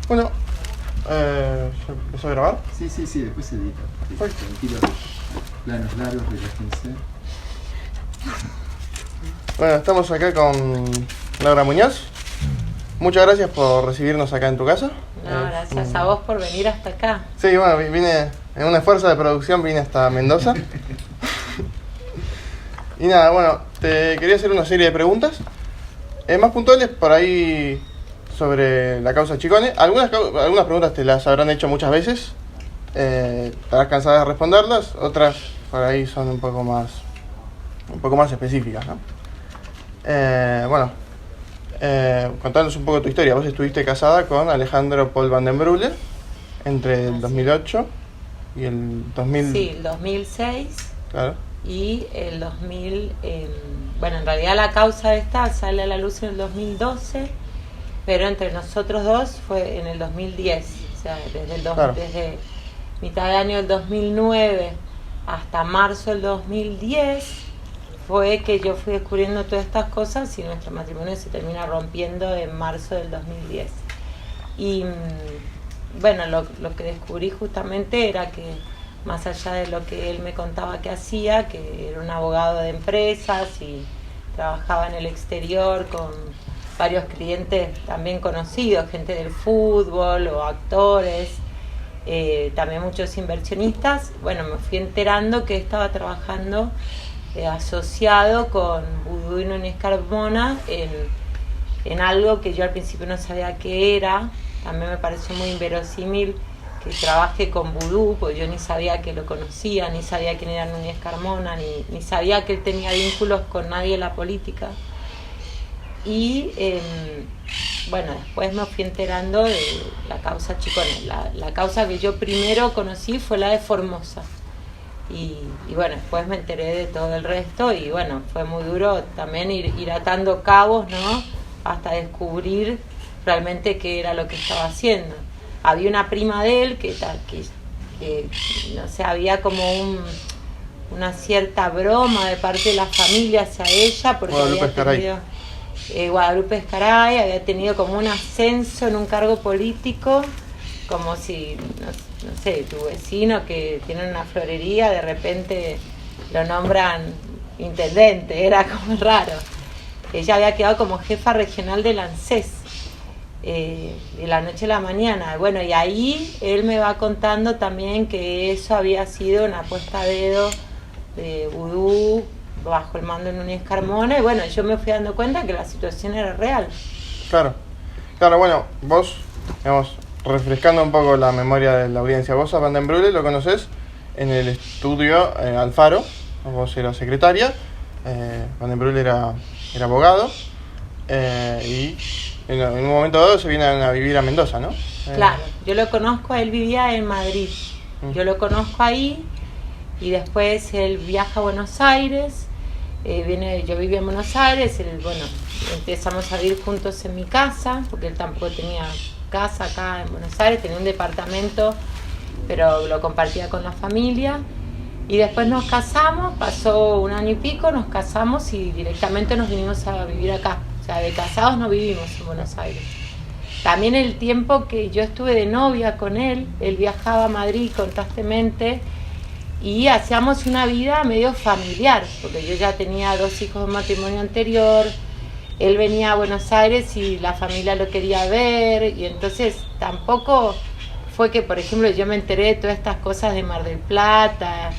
Bueno, ¿ya empezó a grabar? Sí, después se edita. Tranquilo. Planos largos, relájense. Bueno, estamos acá con Laura Muñoz. Muchas gracias por recibirnos acá en tu casa. No, gracias a vos por venir hasta acá. Sí, bueno, vine en un esfuerzo de producción, vine hasta Mendoza. Y nada, bueno, te quería hacer una serie de preguntas. Más puntuales por ahí sobre la causa Chicone. Algunas preguntas te las habrán hecho muchas veces. Estarás cansada de responderlas. Otras por ahí son un poco más específicas, ¿no? Contanos un poco tu historia. Vos estuviste casada con Alejandro Paul van den Broele entre el 2008 y el 2000. Sí, el 2006. Claro. Y el 2000, bueno, en realidad la causa esta sale a la luz en el 2012, pero entre nosotros dos fue en el 2010, o sea, desde mitad de año del 2009 hasta marzo del 2010 fue que yo fui descubriendo todas estas cosas y nuestro matrimonio se termina rompiendo en marzo del 2010. Y bueno, lo que descubrí justamente era que más allá de lo que él me contaba que hacía, que era un abogado de empresas y trabajaba en el exterior con varios clientes también conocidos, gente del fútbol o actores, también muchos inversionistas. Bueno, me fui enterando que estaba trabajando asociado con Vudú y Núñez Carmona en algo que yo al principio no sabía qué era. También me pareció muy inverosímil que trabaje con Vudú, porque yo ni sabía que lo conocía, ni sabía quién era Núñez Carmona, ni sabía que él tenía vínculos con nadie en la política. Y bueno, después me fui enterando de la causa Chicone. La causa que yo primero conocí fue la de Formosa. Y bueno, después me enteré de todo el resto y bueno, fue muy duro también ir atando cabos, ¿no? Hasta descubrir realmente qué era lo que estaba haciendo. Había una prima de él que no sé, había como una cierta broma de parte de la familia hacia ella, porque Guadalupe Escaray había tenido como un ascenso en un cargo político, como si, no sé, tu vecino que tiene una florería, de repente lo nombran intendente, era como raro. Ella había quedado como jefa regional del ANSES. De la noche a la mañana. Bueno, y ahí él me va contando también que eso había sido una puesta a dedo de Vudú bajo el mando de Núñez Carmona, y bueno, yo me fui dando cuenta que la situación era real. Claro, bueno, vos, digamos, refrescando un poco la memoria de la audiencia, vos a van den Broele lo conocés en el estudio Alfaro, vos eras secretaria, van den Broele era abogado, y en un momento dado se vienen a vivir a Mendoza, ¿no? Claro, yo lo conozco, él vivía en Madrid, yo lo conozco ahí, y después él viaja a Buenos Aires, yo vivía en Buenos Aires, empezamos a vivir juntos en mi casa, porque él tampoco tenía casa acá en Buenos Aires, tenía un departamento, pero lo compartía con la familia, y después nos casamos, pasó un año y pico, nos casamos y directamente nos vinimos a vivir acá. O sea, de casados no vivimos en Buenos Aires. También el tiempo que yo estuve de novia con él viajaba a Madrid constantemente y hacíamos una vida medio familiar, porque yo ya tenía 2 hijos de un matrimonio anterior, él venía a Buenos Aires y la familia lo quería ver, y entonces tampoco fue que, por ejemplo, yo me enteré de todas estas cosas de Mar del Plata,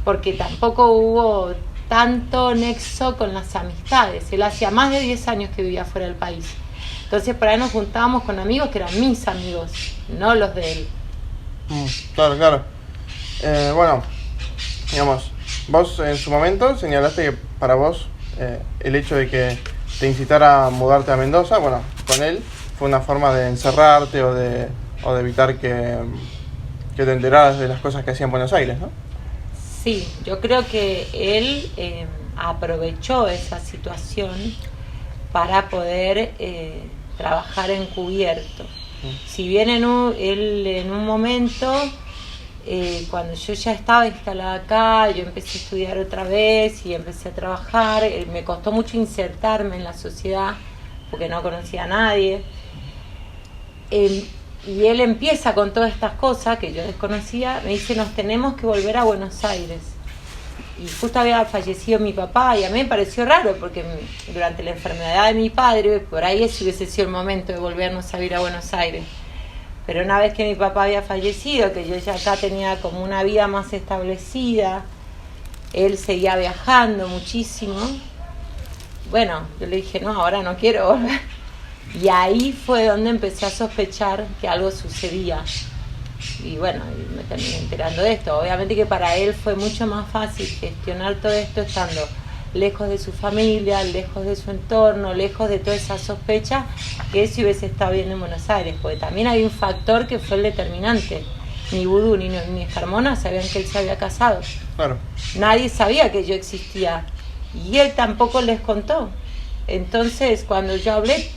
porque tampoco hubo tanto nexo con las amistades. Él hacía más de 10 años que vivía fuera del país. Entonces por ahí nos juntábamos con amigos que eran mis amigos, no los de él. Claro. Bueno, digamos, vos en su momento señalaste que para vos el hecho de que te incitara a mudarte a Mendoza, bueno, con él fue una forma de encerrarte o de evitar que te enteraras de las cosas que hacía en Buenos Aires, ¿no? Sí, yo creo que él aprovechó esa situación para poder trabajar encubierto. Si bien él en un momento, cuando yo ya estaba instalada acá, yo empecé a estudiar otra vez y empecé a trabajar, me costó mucho insertarme en la sociedad porque no conocía a nadie. Y él empieza con todas estas cosas que yo desconocía, me dice, nos tenemos que volver a Buenos Aires. Y justo había fallecido mi papá y a mí me pareció raro porque durante la enfermedad de mi padre, por ahí ese hubiese sido el momento de volvernos a vivir a Buenos Aires. Pero una vez que mi papá había fallecido, que yo ya acá tenía como una vida más establecida, él seguía viajando muchísimo. Bueno, yo le dije, no, ahora no quiero volver. Y ahí fue donde empecé a sospechar que algo sucedía. Y bueno, me terminé enterando de esto. Obviamente que para él fue mucho más fácil gestionar todo esto estando lejos de su familia, lejos de su entorno, lejos de toda esa sospecha, que si hubiese estado bien en Buenos Aires. Porque también hay un factor que fue el determinante. Ni Vudú ni Carmona sabían que él se había casado. Claro. Nadie sabía que yo existía. Y él tampoco les contó. Entonces, cuando yo hablé,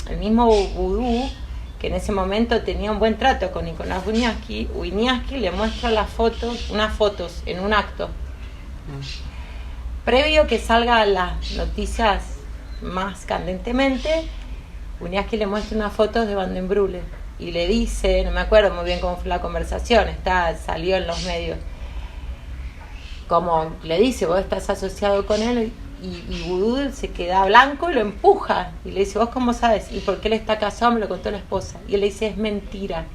el mismo Vudú, que en ese momento tenía un buen trato con Nicolás Wiñaski le muestra unas fotos en un acto. Previo que salgan las noticias más candentemente, Wiñaski le muestra unas fotos de Van den Brule y le dice, no me acuerdo muy bien cómo fue la conversación, salió en los medios, como le dice, vos estás asociado con él. Y Vudú se queda blanco y lo empuja y le dice, ¿vos cómo sabes? ¿Y por qué él está casado? Me lo contó la esposa. Y él le dice, es mentira.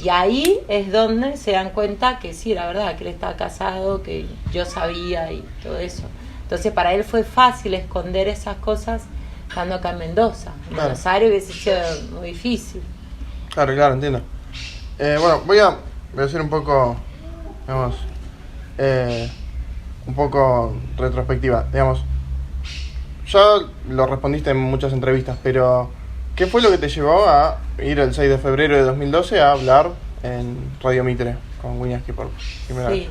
Y ahí es donde se dan cuenta que sí, la verdad, que él estaba casado, que yo sabía y todo eso. Entonces para él fue fácil esconder esas cosas estando acá en Mendoza. En Claro. Buenos Aires hubiese sido muy difícil. Claro, entiendo. Bueno, voy a hacer un poco, digamos, un poco retrospectiva, digamos. Ya lo respondiste en muchas entrevistas, pero ¿qué fue lo que te llevó a ir el 6 de febrero de 2012 a hablar en Radio Mitre con Wiñaski por primera vez? Sí,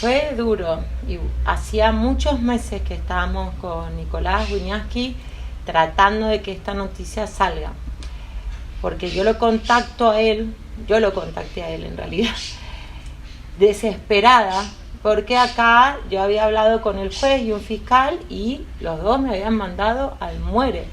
fue duro. Y hacía muchos meses que estábamos con Nicolás Wiñaski tratando de que esta noticia salga. Porque yo lo contacté a él en realidad, desesperada, porque acá yo había hablado con el juez y un fiscal y los dos me habían mandado al muere.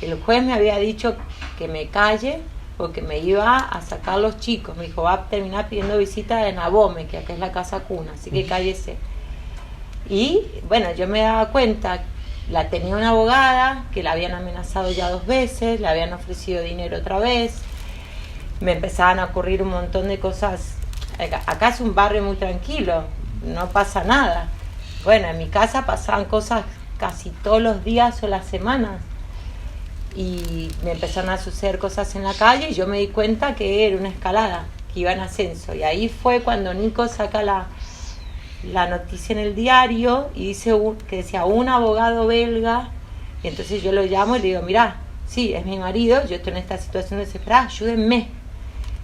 El juez me había dicho que me calle porque me iba a sacar los chicos. Me dijo, va a terminar pidiendo visita en Abome, que acá es la casa cuna, así que cállese. Y bueno, yo me daba cuenta, la tenía una abogada que la habían amenazado ya 2 veces, le habían ofrecido dinero otra vez, me empezaban a ocurrir un montón de cosas. Acá es un barrio muy tranquilo, no pasa nada. Bueno, en mi casa pasaban cosas casi todos los días o las semanas y me empezaron a suceder cosas en la calle y yo me di cuenta que era una escalada, que iba en ascenso. Y ahí fue cuando Nico saca la noticia en el diario y dice que decía un abogado belga. Y entonces yo lo llamo y le digo, mirá, sí, es mi marido, yo estoy en esta situación desesperada, ayúdenme.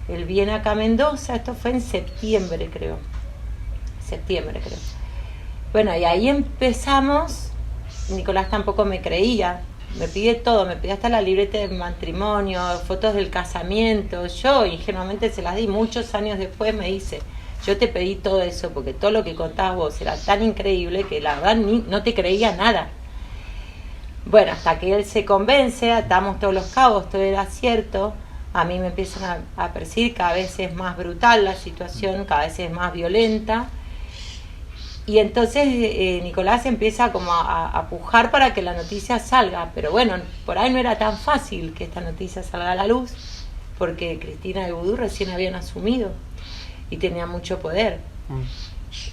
Él viene acá a Mendoza, esto fue en septiembre creo. Bueno, y ahí empezamos. Nicolás tampoco me creía, me pide todo, me pide hasta la libreta de matrimonio, fotos del casamiento. Yo ingenuamente se las di, muchos años después me dice, yo te pedí todo eso porque todo lo que contabas vos era tan increíble que la verdad no te creía nada. Bueno, hasta que él se convence, atamos todos los cabos, todo era cierto. A mí me empiezan a perseguir, cada vez es más brutal la situación, cada vez es más violenta. Y entonces Nicolás empieza como a pujar para que la noticia salga. Pero bueno, por ahí no era tan fácil que esta noticia salga a la luz, porque Cristina y Vudú recién habían asumido y tenían mucho poder.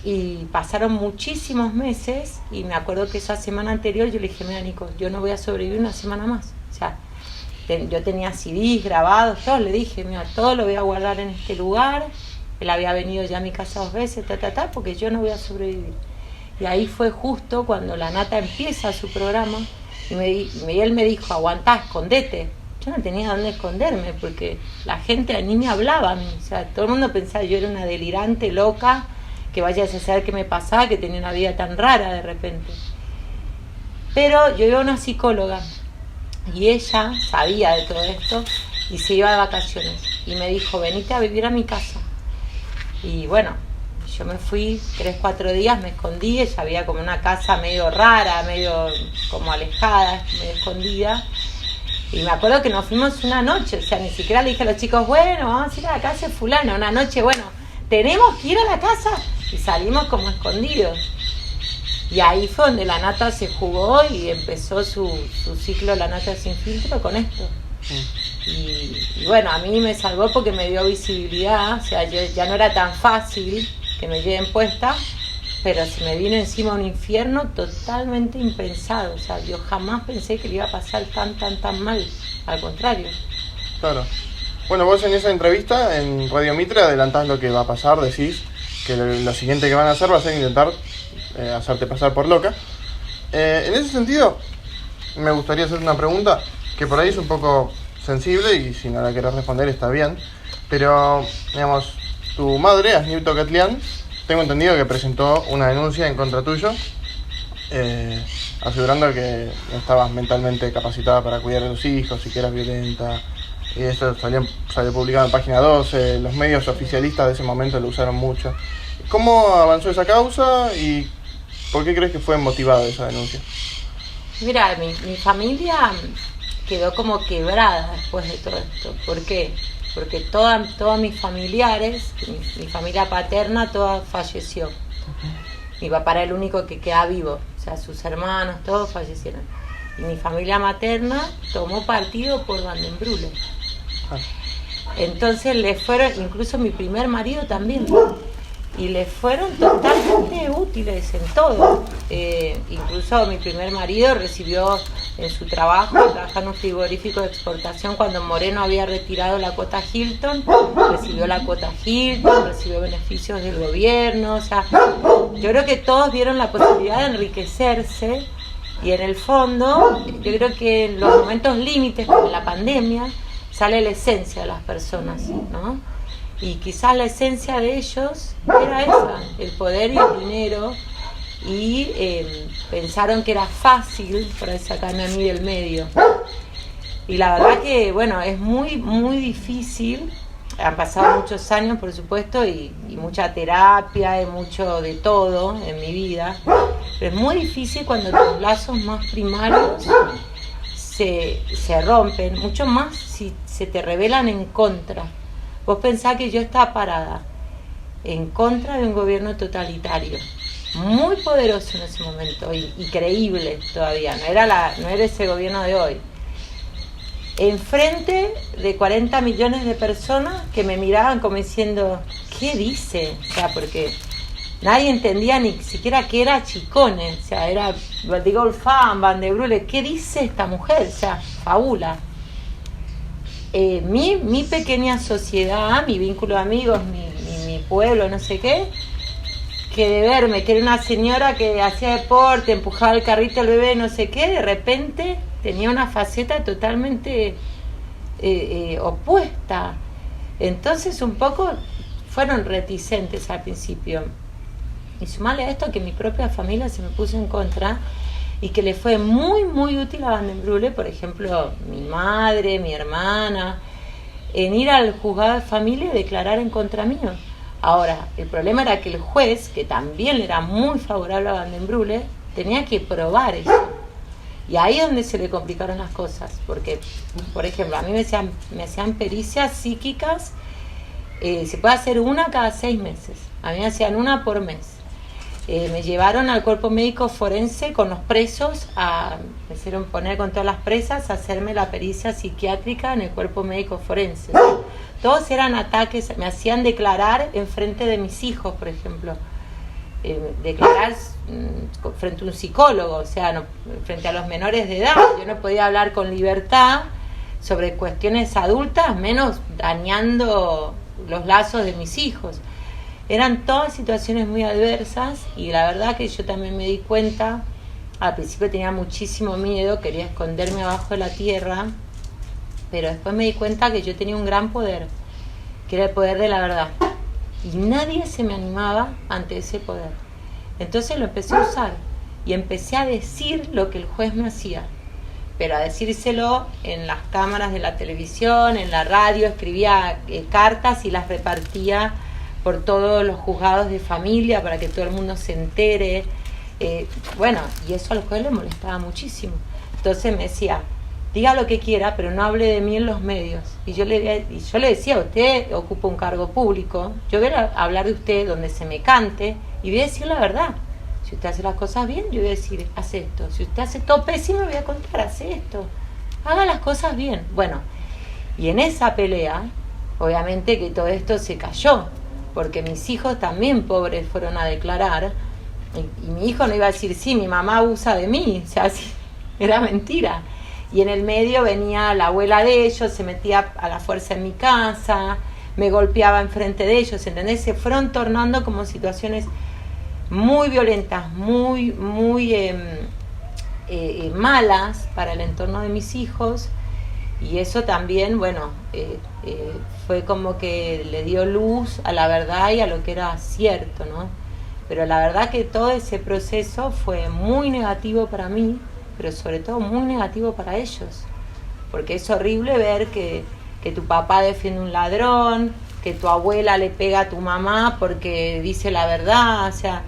Y pasaron muchísimos meses y me acuerdo que esa semana anterior yo le dije, mira Nico, yo no voy a sobrevivir una semana más. O sea, yo tenía CDs grabados, todo, le dije, mira, todo lo voy a guardar en este lugar. Él había venido ya a mi casa 2 veces, porque yo no voy a sobrevivir. Y ahí fue justo cuando la Nata empieza su programa y él me dijo, aguantá, escondete. Yo no tenía dónde esconderme porque la gente ni me hablaba a mí. O sea, todo el mundo pensaba que yo era una delirante, loca, que vaya a saber qué me pasaba, que tenía una vida tan rara de repente. Pero yo iba a una psicóloga y ella sabía de todo esto y se iba de vacaciones. Y me dijo, venite a vivir a mi casa. Y bueno, yo me fui 3-4 días, me escondí, ella había como una casa medio rara, medio como alejada, medio escondida. Y me acuerdo que nos fuimos una noche, o sea, ni siquiera le dije a los chicos, bueno, vamos a ir a la casa de fulano, una noche, bueno, tenemos que ir a la casa, y salimos como escondidos. Y ahí fue donde la nata se jugó y empezó su ciclo La Nata Sin Filtro con esto. Y bueno, a mí me salvó porque me dio visibilidad, o sea, ya no era tan fácil que me lleven puesta, pero se me vino encima un infierno totalmente impensado, o sea, yo jamás pensé que le iba a pasar tan mal, al contrario. Claro. Bueno, vos en esa entrevista en Radio Mitre adelantás lo que va a pasar, decís que lo siguiente que van a hacer va a ser intentar hacerte pasar por loca. En ese sentido, me gustaría hacer una pregunta que por ahí es un poco sensible y si no la querés responder está bien, pero, digamos, tu madre, Asnib Tokatlian, tengo entendido que presentó una denuncia en contra tuyo, asegurando que no estabas mentalmente capacitada para cuidar a los hijos y que eras violenta. Y eso salió publicado en Página 12, los medios oficialistas de ese momento lo usaron mucho. ¿Cómo avanzó esa causa y por qué crees que fue motivada esa denuncia? Mira, mi familia quedó como quebrada después de todo esto. ¿Por qué? Porque todos mis familiares, mi familia paterna, toda falleció. Mi papá era el único que queda vivo, o sea, sus hermanos, todos fallecieron. Y mi familia materna tomó partido por Van den Brule. Entonces le fueron, incluso mi primer marido también, y le fueron totalmente útiles en todo. Incluso mi primer marido recibió en su trabajo, trabajando en un frigorífico de exportación, cuando Moreno había retirado la cuota Hilton, recibió la cuota Hilton, recibió beneficios del gobierno. O sea, yo creo que todos vieron la posibilidad de enriquecerse, y en el fondo yo creo que en los momentos límites como la pandemia sale la esencia de las personas, ¿no? Y quizás la esencia de ellos era esa, el poder y el dinero, y pensaron que era fácil para sacarme a mí del medio. Y la verdad que, bueno, es muy difícil. Han pasado muchos años, por supuesto, y mucha terapia, y mucho de todo en mi vida. Pero es muy difícil cuando tus lazos más primarios se rompen, mucho más si se te rebelan en contra. Vos pensás que yo estaba parada en contra de un gobierno totalitario, muy poderoso en ese momento y creíble todavía, no era ese gobierno de hoy, enfrente de 40 millones de personas que me miraban como diciendo, ¿qué dice? O sea, porque nadie entendía ni siquiera qué era Chicone, o sea, era Verdigolfán, Van den Brule, ¿qué dice esta mujer? O sea, fabula. Mi pequeña sociedad, mi vínculo de amigos, mi pueblo, no sé qué, que de verme, que era una señora que hacía deporte, empujaba el carrito al bebé, no sé qué, de repente tenía una faceta totalmente opuesta. Entonces un poco fueron reticentes al principio. Y sumarle a esto que mi propia familia se me puso en contra, y que le fue muy útil a Van den Brule, por ejemplo, mi madre, mi hermana, en ir al juzgado de familia y declarar en contra mío. Ahora, el problema era que el juez, que también le era muy favorable a Van den Brule, tenía que probar eso. Y ahí es donde se le complicaron las cosas, porque, por ejemplo, a mí me hacían pericias psíquicas, se puede hacer una cada 6 meses, a mí me hacían una por mes. Me llevaron al cuerpo médico forense con los presos, me hicieron poner con todas las presas a hacerme la pericia psiquiátrica en el cuerpo médico forense. Todos eran ataques, me hacían declarar en frente de mis hijos, por ejemplo, declarar frente a un psicólogo, o sea, frente a los menores de edad. Yo no podía hablar con libertad sobre cuestiones adultas, menos dañando los lazos de mis hijos. Eran todas situaciones muy adversas, y la verdad que yo también me di cuenta, al principio tenía muchísimo miedo, quería esconderme abajo de la tierra, pero después me di cuenta que yo tenía un gran poder, que era el poder de la verdad, y nadie se me animaba ante ese poder. Entonces lo empecé a usar y empecé a decir lo que el juez me hacía, pero a decírselo en las cámaras de la televisión, en la radio, escribía cartas y las repartía por todos los juzgados de familia para que todo el mundo se entere. Bueno, y eso al juez le molestaba muchísimo. Entonces me decía, diga lo que quiera, pero no hable de mí en los medios. Y yo le decía, usted ocupa un cargo público, yo voy a hablar de usted donde se me cante y voy a decir la verdad. Si usted hace las cosas bien, yo voy a decir, hace esto. Si usted hace todo pésimo, voy a contar, hace esto. Haga las cosas bien. Bueno, y en esa pelea, obviamente que todo esto se cayó, porque mis hijos también, pobres, fueron a declarar, y mi hijo no iba a decir, sí, mi mamá abusa de mí, o sea, sí, era mentira. Y en el medio venía la abuela de ellos, se metía a la fuerza en mi casa, me golpeaba enfrente de ellos, ¿entendés? Se fueron tornando como situaciones muy violentas, muy malas para el entorno de mis hijos, y eso también, bueno, fue como que le dio luz a la verdad y a lo que era cierto, ¿no? Pero la verdad que todo ese proceso fue muy negativo para mí, pero sobre todo muy negativo para ellos, porque es horrible ver que tu papá defiende un ladrón, que tu abuela le pega a tu mamá porque dice la verdad, o sea,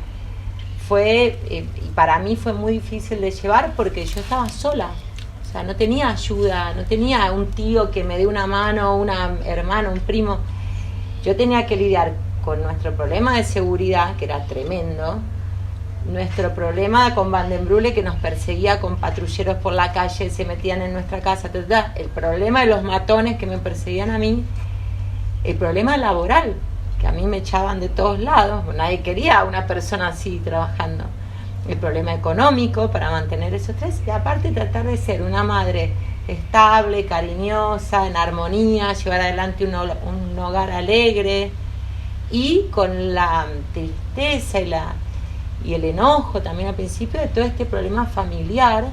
y para mí fue muy difícil de llevar porque yo estaba sola, o sea, no tenía ayuda, no tenía un tío que me dé una mano, una hermana, un primo. Yo tenía que lidiar con nuestro problema de seguridad, que era tremendo, nuestro problema con Van den Brule, que nos perseguía con patrulleros por la calle, se metían en nuestra casa, el problema de los matones que me perseguían a mí, el problema laboral, que a mí me echaban de todos lados, nadie quería a una persona así trabajando, el problema económico para mantener esos tres, y aparte tratar de ser una madre estable, cariñosa, en armonía, llevar adelante un hogar alegre, y con la tristeza y el enojo también al principio de todo este problema familiar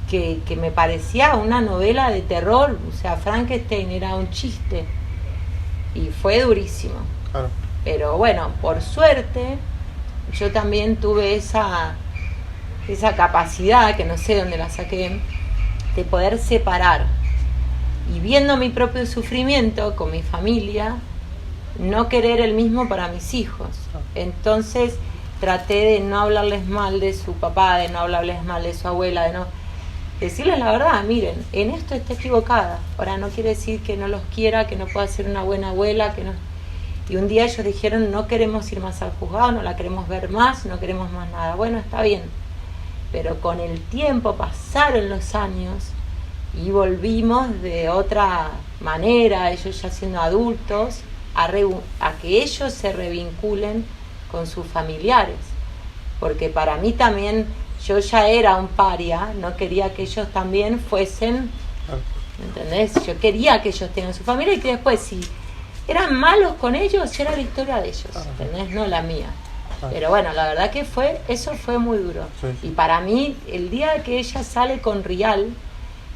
que me parecía una novela de terror, o sea, Frankenstein era un chiste y fue durísimo. Claro. Pero bueno, por suerte yo también tuve esa capacidad, que no sé dónde la saqué, de poder separar, y viendo mi propio sufrimiento con mi familia, no querer el mismo para mis hijos. Entonces traté de no hablarles mal de su papá, de no hablarles mal de su abuela, de no decirles la verdad, miren, en esto está equivocada. Ahora no quiere decir que no los quiera, que no pueda ser una buena abuela, que no. Y un día ellos dijeron, no queremos ir más al juzgado, no la queremos ver más, no queremos más nada. Bueno, está bien, pero con el tiempo pasaron los años y volvimos de otra manera, ellos ya siendo adultos, a que ellos se revinculen con sus familiares, porque para mí también, yo ya era un paria, no quería que ellos también fuesen, ¿entendés? Yo quería que ellos tengan su familia y que después, si eran malos con ellos, era la historia de ellos, ¿entendés? No la mía. Pero bueno, la verdad que eso fue muy duro. Sí. Y para mí, el día que ella sale con Rial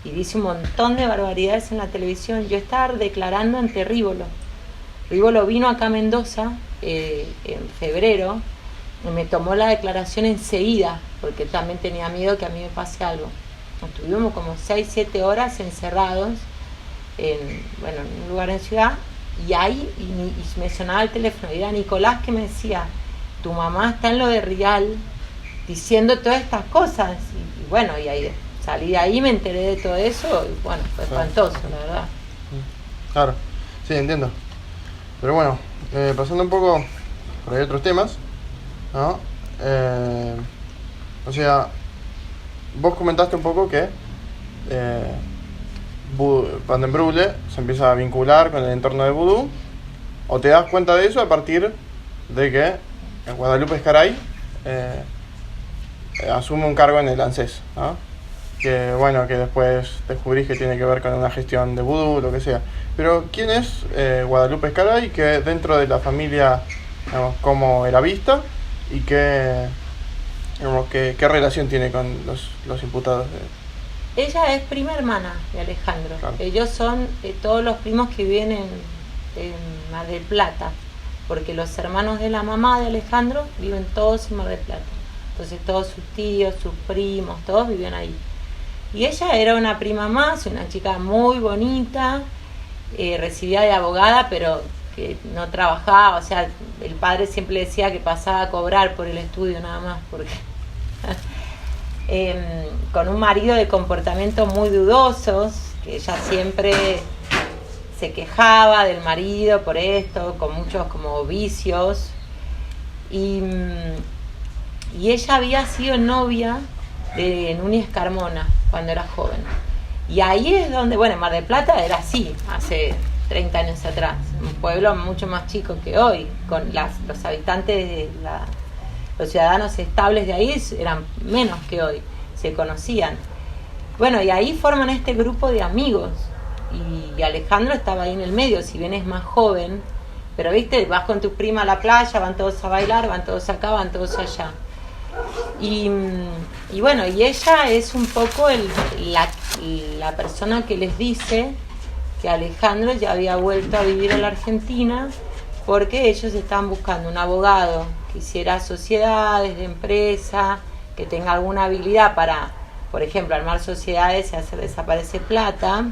y dice un montón de barbaridades en la televisión, yo estaba declarando ante Rívolo. Rívolo vino acá a Mendoza en febrero y me tomó la declaración enseguida, porque también tenía miedo que a mí me pase algo. Estuvimos como 6-7 horas encerrados en un lugar en Ciudad, y ahí y me sonaba el teléfono, y era Nicolás que me decía, tu mamá está en lo de Rial diciendo todas estas cosas, y bueno, y ahí salí de ahí, me enteré de todo eso, y bueno, fue espantoso, la verdad. Claro, sí, entiendo. Pero bueno, pasando un poco por ahí otros temas, ¿no? O sea, vos comentaste un poco que Van den Brule se empieza a vincular con el entorno de vudú, o te das cuenta de eso a partir de que Guadalupe Escaray asume un cargo en el ANSES, ¿no? Que bueno, que después descubrís que tiene que ver con una gestión de vudú, lo que sea. Pero ¿quién es Guadalupe Escaray, que dentro de la familia, digamos, cómo era vista y qué relación tiene con los imputados? Ella es prima hermana de Alejandro. Claro. Ellos son todos los primos que viven en Mar del Plata, porque los hermanos de la mamá de Alejandro viven todos en Mar del Plata. Entonces todos sus tíos, sus primos, todos vivían ahí. Y ella era una prima más, una chica muy bonita, recibida de abogada, pero que no trabajaba. O sea, el padre siempre decía que pasaba a cobrar por el estudio nada más, porque con un marido de comportamientos muy dudosos, que ella siempre se quejaba del marido por esto, con muchos como vicios, y ella había sido novia de Núñez Carmona cuando era joven. Y ahí es donde, bueno, Mar del Plata era así, hace 30 años atrás, un pueblo mucho más chico que hoy, con los habitantes, los ciudadanos estables de ahí eran menos que hoy, se conocían. Bueno, y ahí forman este grupo de amigos, y Alejandro estaba ahí en el medio, si bien es más joven, pero viste, vas con tu prima a la playa, van todos a bailar, van todos acá, van todos allá. Y bueno, y ella es un poco la persona que les dice que Alejandro ya había vuelto a vivir a la Argentina porque ellos estaban buscando un abogado que hiciera sociedades de empresa, que tenga alguna habilidad para, por ejemplo, armar sociedades y hacer desaparecer plata,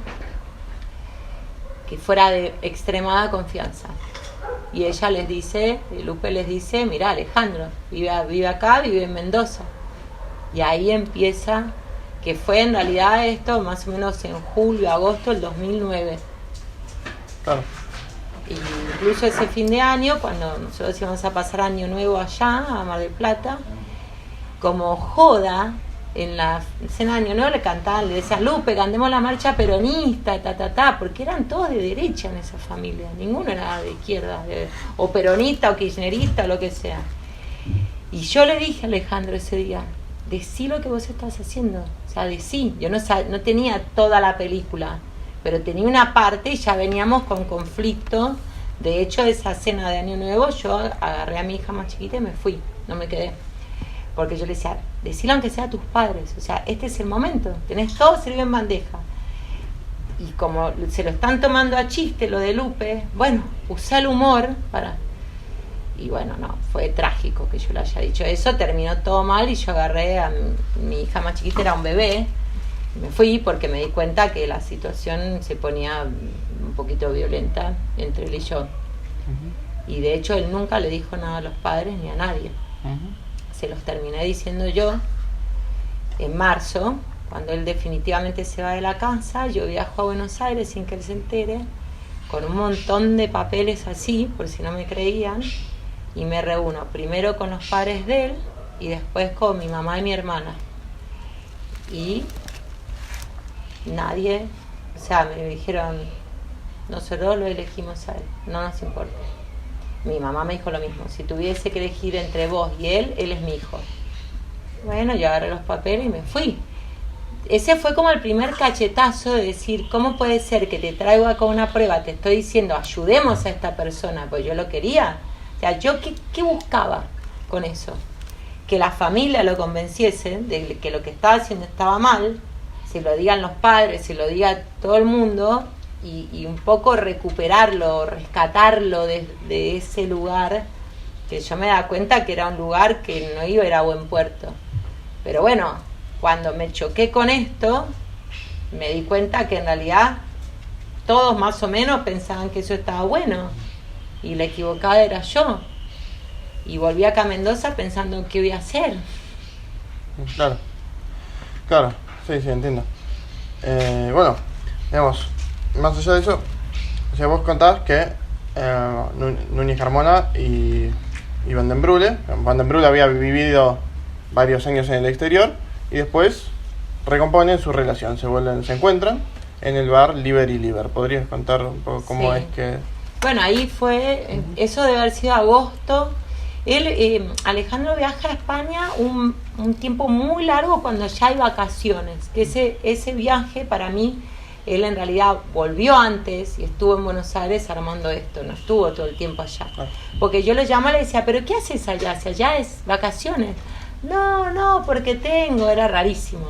que fuera de extremada confianza. Y ella les dice, Lupe les dice, mira, Alejandro, vive acá, vive en Mendoza. Y ahí empieza, que fue en realidad esto más o menos en julio, agosto del 2009. Claro. Y incluso ese fin de año, cuando nosotros íbamos a pasar año nuevo allá, a Mar del Plata, como joda, en la cena de año nuevo le cantaban, le decían, Lupe, cantemos la marcha peronista, porque eran todos de derecha en esa familia, ninguno era de izquierda, o peronista, o kirchnerista, o lo que sea. Y yo le dije a Alejandro ese día, decí lo que vos estás haciendo, o sea, decí. Yo no tenía toda la película, pero tenía una parte y ya veníamos con conflicto. De hecho, esa cena de año nuevo, yo agarré a mi hija más chiquita y me fui, no me quedé. Porque yo le decía, decilo aunque sea a tus padres, o sea, este es el momento, tenés todo servido en bandeja. Y como se lo están tomando a chiste lo de Lupe, bueno, usa el humor para... Y bueno, no, fue trágico que yo le haya dicho eso, terminó todo mal y yo agarré a mi hija más chiquita, era un bebé, y me fui porque me di cuenta que la situación se ponía un poquito violenta entre él y yo. Uh-huh. Y de hecho él nunca le dijo nada a los padres ni a nadie. Uh-huh. Se los terminé diciendo yo en marzo, cuando él definitivamente se va de la casa. Yo viajo a Buenos Aires sin que él se entere, con un montón de papeles así, por si no me creían, y me reúno primero con los padres de él y después con mi mamá y mi hermana. Y nadie, o sea, me dijeron, nosotros lo elegimos a él, no nos importa. Mi mamá me dijo lo mismo, si tuviese que elegir entre vos y él es mi hijo. Bueno, yo agarré los papeles y me fui. Ese fue como el primer cachetazo de decir, ¿cómo puede ser que te traigo acá una prueba? Te estoy diciendo, ayudemos a esta persona, pues yo lo quería. O sea, ¿yo qué buscaba con eso? Que la familia lo convenciese de que lo que estaba haciendo estaba mal, se lo digan los padres, se lo diga todo el mundo, y un poco recuperarlo, rescatarlo de ese lugar, que yo me daba cuenta que era un lugar que no iba a ir a buen puerto. Pero bueno, cuando me choqué con esto, me di cuenta que en realidad todos más o menos pensaban que eso estaba bueno, y la equivocada era yo. Y volví acá a Mendoza pensando en qué voy a hacer. Claro, sí, entiendo. Bueno, digamos, más allá de eso, o sea, vos contás que Núñez Carmona y Van den Brule había vivido varios años en el exterior y después recomponen su relación, se encuentran en el bar Liber y Liber. ¿Podrías contar un poco cómo es que...? Bueno, ahí fue, eso debe haber sido agosto. Alejandro viaja a España un tiempo muy largo cuando ya hay vacaciones, que ese viaje para mí, él en realidad volvió antes y estuvo en Buenos Aires armando esto, no estuvo todo el tiempo allá. Porque yo lo llamaba y le decía, ¿pero qué haces allá? Si allá es vacaciones. No, porque era rarísimo.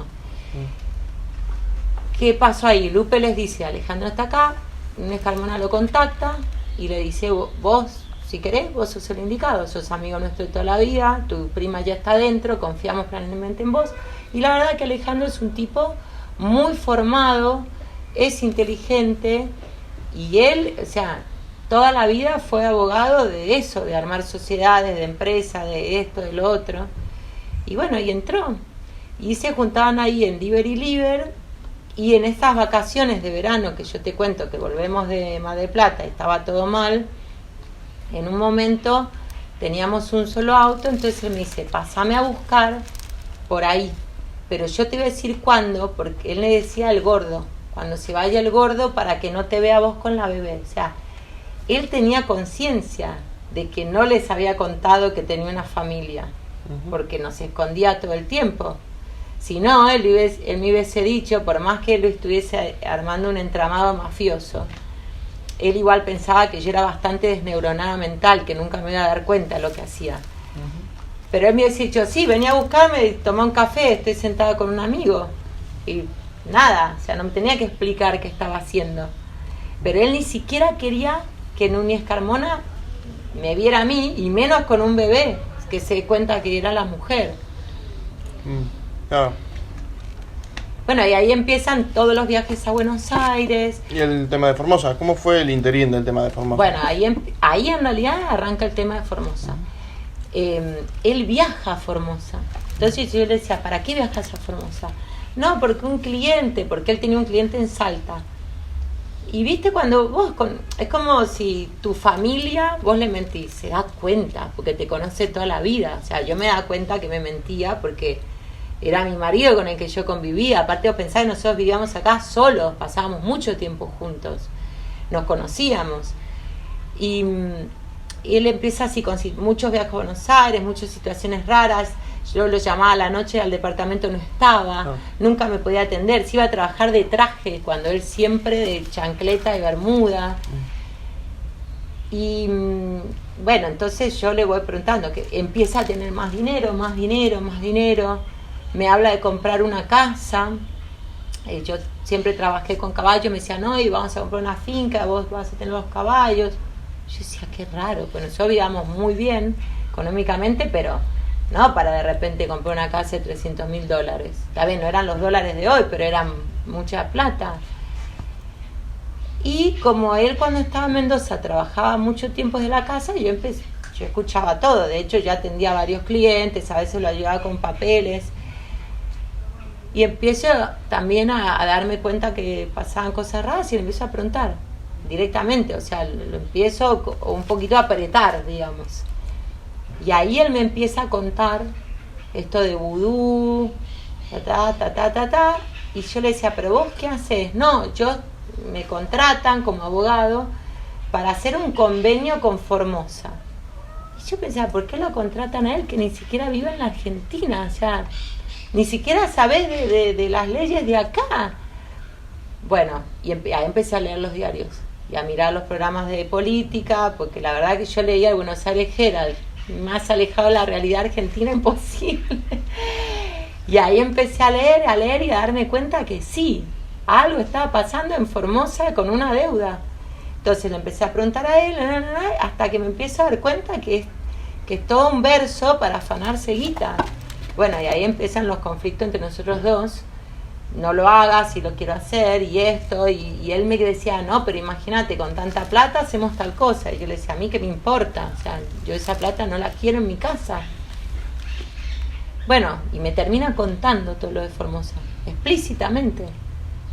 ¿Qué pasó ahí? Lupe les dice, Alejandro está acá, Núñez Carmona lo contacta y le dice, vos, si querés, vos sos el indicado, sos amigo nuestro de toda la vida, tu prima ya está adentro, confiamos plenamente en vos. Y la verdad que Alejandro es un tipo muy formado, es inteligente, y él, o sea, toda la vida fue abogado de eso, de armar sociedades, de empresas, de esto, de lo otro. Y bueno, y entró. y se juntaban ahí en Liber y Liber, y en estas vacaciones de verano que yo te cuento que volvemos de Mar del Plata y estaba todo mal, en un momento teníamos un solo auto, entonces él me dice, pásame a buscar por ahí, pero yo te voy a decir cuándo, porque él le decía al gordo, cuando se vaya el gordo para que no te vea vos con la bebé. O sea, él tenía conciencia de que no les había contado que tenía una familia, porque nos escondía todo el tiempo. Si no, él me hubiese dicho, por más que él estuviese armando un entramado mafioso, él igual pensaba que yo era bastante desneuronada mental, que nunca me iba a dar cuenta de lo que hacía. Pero él me hubiese dicho, sí, venía a buscarme, tomé un café, estoy sentada con un amigo. Y nada, o sea, no me tenía que explicar qué estaba haciendo. Pero él ni siquiera quería que Núñez Carmona me viera a mí, y menos con un bebé, que se dé cuenta que era la mujer. Claro. Bueno, y ahí empiezan todos los viajes a Buenos Aires. Y el tema de Formosa, ¿cómo fue el interín del tema de Formosa? Bueno, ahí en realidad arranca el tema de Formosa. Él viaja a Formosa. Entonces yo le decía, ¿para qué viajas a Formosa? No, porque él tenía un cliente en Salta. Y viste cuando es como si tu familia, vos le mentís, se da cuenta, porque te conoce toda la vida. O sea, yo me daba cuenta que me mentía porque era mi marido con el que yo convivía. Aparte vos pensás que nosotros vivíamos acá solos, pasábamos mucho tiempo juntos, nos conocíamos. Y él empieza así con muchos viajes a Buenos Aires, muchas situaciones raras. Yo lo llamaba a la noche, al departamento no estaba, nunca me podía atender, se iba a trabajar de traje, cuando él siempre de chancleta y bermuda. Y bueno, entonces yo le voy preguntando, que empieza a tener más dinero, me habla de comprar una casa. Yo siempre trabajé con caballos, me decía, no, y vamos a comprar una finca, vos vas a tener los caballos. Yo decía, qué raro, bueno, nosotros vivíamos muy bien económicamente, pero no para de repente comprar una casa de $300,000. Está bien, no eran los dólares de hoy, pero eran mucha plata. Y como él cuando estaba en Mendoza trabajaba mucho tiempo de la casa, yo escuchaba todo. De hecho, ya atendía a varios clientes, a veces lo ayudaba con papeles. Y empiezo también a darme cuenta que pasaban cosas raras y le empiezo a preguntar directamente. O sea, lo empiezo un poquito a apretar, digamos. Y ahí él me empieza a contar esto de vudú, y yo le decía, pero vos qué haces. No, me contratan como abogado para hacer un convenio con Formosa. Y yo pensaba, ¿por qué lo contratan a él que ni siquiera vive en la Argentina? O sea, ni siquiera sabés de las leyes de acá. Bueno, y ahí empecé a leer los diarios y a mirar los programas de política, porque la verdad que yo leía el Buenos Aires Herald, más alejado de la realidad argentina imposible. Y ahí empecé a leer y a darme cuenta que sí, algo estaba pasando en Formosa con una deuda. Entonces le empecé a preguntar a él, hasta que me empiezo a dar cuenta que es todo un verso para afanarse guita. Bueno, y ahí empiezan los conflictos entre nosotros dos. No lo hagas, si lo quiero hacer, y esto, y él me decía, no, pero imagínate, con tanta plata hacemos tal cosa. Y yo le decía, a mí qué me importa, o sea, yo esa plata no la quiero en mi casa. Bueno, y me termina contando todo lo de Formosa, explícitamente,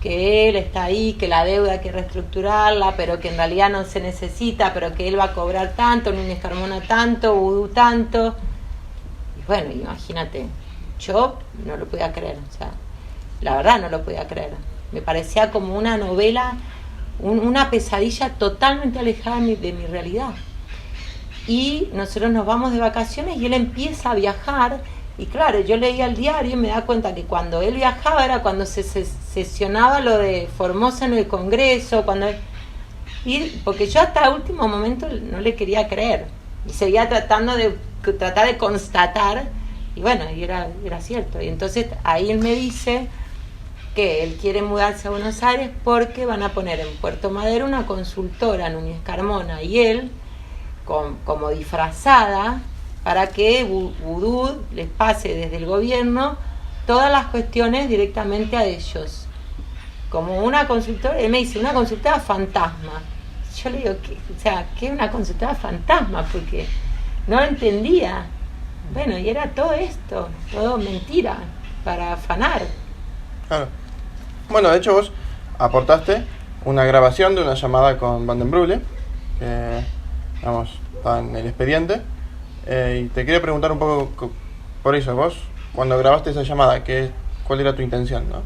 que él está ahí, que la deuda hay que reestructurarla, pero que en realidad no se necesita, pero que él va a cobrar tanto, Núñez Carmona tanto, vudú tanto. Y bueno, imagínate, yo no lo podía creer, o sea, la verdad no lo podía creer. Me parecía como una novela, una pesadilla totalmente alejada de mi realidad. Y nosotros nos vamos de vacaciones y él empieza a viajar. Y claro, yo leía el diario y me daba cuenta que cuando él viajaba era cuando se sesionaba lo de Formosa en el Congreso, porque yo hasta el último momento no le quería creer. Y seguía tratar de constatar, y bueno, y era cierto. Y entonces ahí él me dice que él quiere mudarse a Buenos Aires porque van a poner en Puerto Madero una consultora, Núñez Carmona, y él, como disfrazada, para que vudú les pase desde el gobierno todas las cuestiones directamente a ellos. Como una consultora, él me dice, una consultora fantasma. Yo le digo, ¿qué es una consultora fantasma? Porque no lo entendía. Bueno, y era todo esto, todo mentira. para afanar. Claro. Bueno, de hecho vos aportaste una grabación de una llamada con Van den Brule, que, digamos, está en el expediente, y te quería preguntar un poco por eso. Vos, cuando grabaste esa llamada, ¿cuál era tu intención, no?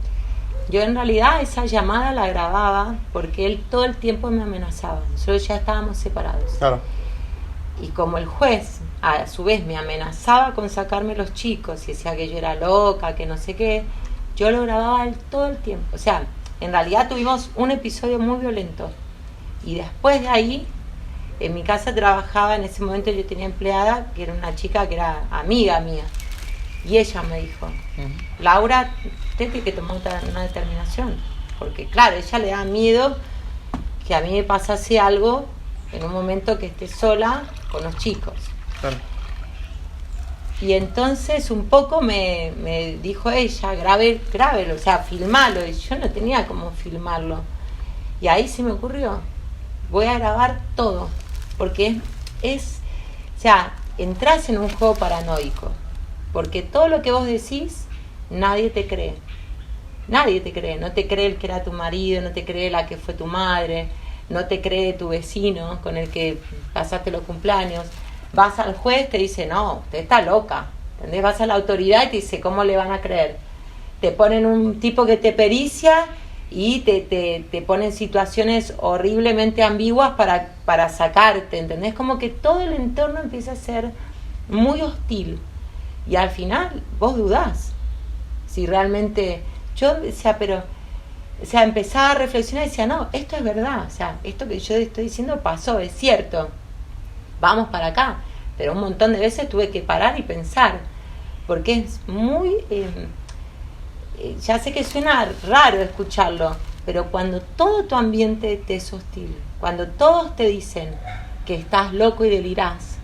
Yo en realidad esa llamada la grababa porque él todo el tiempo me amenazaba. Nosotros ya estábamos separados. Claro. Y como el juez a su vez me amenazaba con sacarme los chicos y decía que yo era loca, que no sé qué, yo lo grababa a él todo el tiempo. O sea, en realidad tuvimos un episodio muy violento. Y después de ahí, en mi casa trabajaba, en ese momento yo tenía empleada, que era una chica que era amiga mía. Y ella me dijo, Laura, usted tiene que tomar una determinación. Porque claro, ella le da miedo que a mí me pasase algo en un momento que esté sola con los chicos. Claro. Y entonces un poco me dijo ella, grábelo, o sea, filmalo. Y yo no tenía cómo filmarlo. Y ahí se me ocurrió, voy a grabar todo. Porque o sea, entras en un juego paranoico. Porque todo lo que vos decís, nadie te cree. Nadie te cree. No te cree el que era tu marido, no te cree la que fue tu madre, no te cree tu vecino con el que pasaste los cumpleaños. Vas al juez, te dice, no, usted está loca. ¿Entendés? Vas a la autoridad y te dice, ¿cómo le van a creer? Te ponen un tipo que te pericia y te ponen situaciones horriblemente ambiguas para sacarte, ¿entendés? Como que todo el entorno empieza a ser muy hostil. Y al final vos dudás si realmente... Yo decía, empezaba a reflexionar y decía, no, esto es verdad, o sea, esto que yo estoy diciendo pasó, es cierto, vamos para acá. Pero un montón de veces tuve que parar y pensar, porque es muy... ya sé que suena raro escucharlo, pero cuando todo tu ambiente te es hostil, cuando todos te dicen que estás loco y delirás,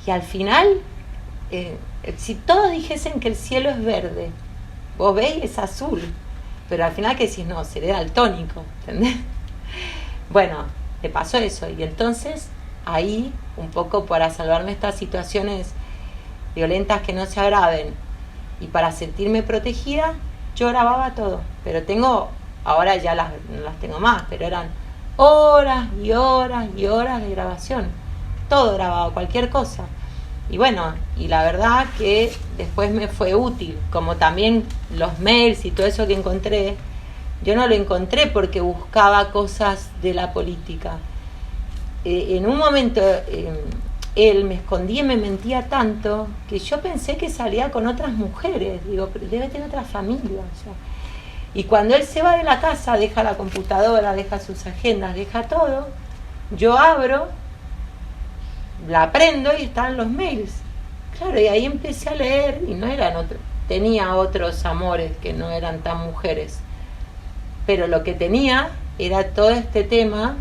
y al final... si todos dijesen que el cielo es verde, vos veis es azul, pero al final que decís, no, seré daltónico, ¿entendés? Bueno, te pasó eso, y entonces ahí, un poco para salvarme estas situaciones violentas que no se agraven y para sentirme protegida, yo grababa todo. Pero ahora ya no las tengo más, pero eran horas y horas y horas de grabación, todo grabado, cualquier cosa. Y bueno, y la verdad que después me fue útil, como también los mails y todo eso que encontré. Yo no lo encontré porque buscaba cosas de la política. En un momento él me escondía y me mentía tanto que yo pensé que salía con otras mujeres. Digo, pero debe tener otra familia. O sea. Y cuando él se va de la casa, deja la computadora, deja sus agendas, deja todo, yo abro, la prendo y estaban los mails. Claro, y ahí empecé a leer y no eran tenía otros amores que no eran tan mujeres. Pero lo que tenía era todo este tema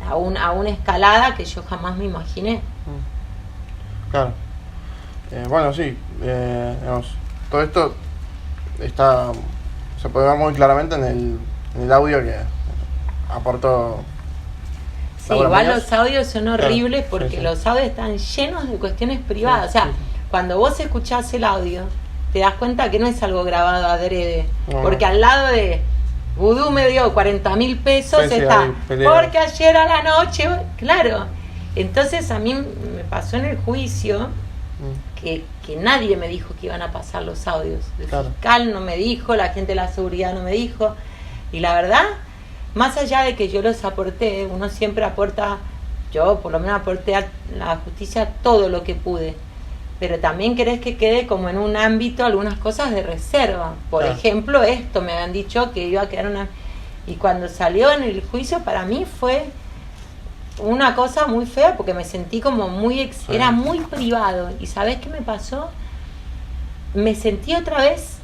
a una escalada que yo jamás me imaginé. Claro. Bueno, sí, digamos, todo esto se puede ver muy claramente en el audio que aportó. Sí, igual los audios son horribles porque sí. Los audios están llenos de cuestiones privadas. Sí, o sea, cuando vos escuchás el audio, te das cuenta que no es algo grabado adrede. No. Porque al lado de Vudú me dio 40.000 pesos está, porque ayer a la noche, claro. Entonces a mí me pasó en el juicio que nadie me dijo que iban a pasar los audios. El fiscal no me dijo, la gente de la seguridad no me dijo. Y la verdad, más allá de que yo los aporté, uno siempre aporta, yo por lo menos aporté a la justicia todo lo que pude, pero también querés que quede como en un ámbito algunas cosas de reserva. Por ejemplo, esto me habían dicho que iba a quedar y cuando salió en el juicio para mí fue una cosa muy fea porque me sentí como era muy privado. ¿Y sabés qué me pasó? Me sentí otra vez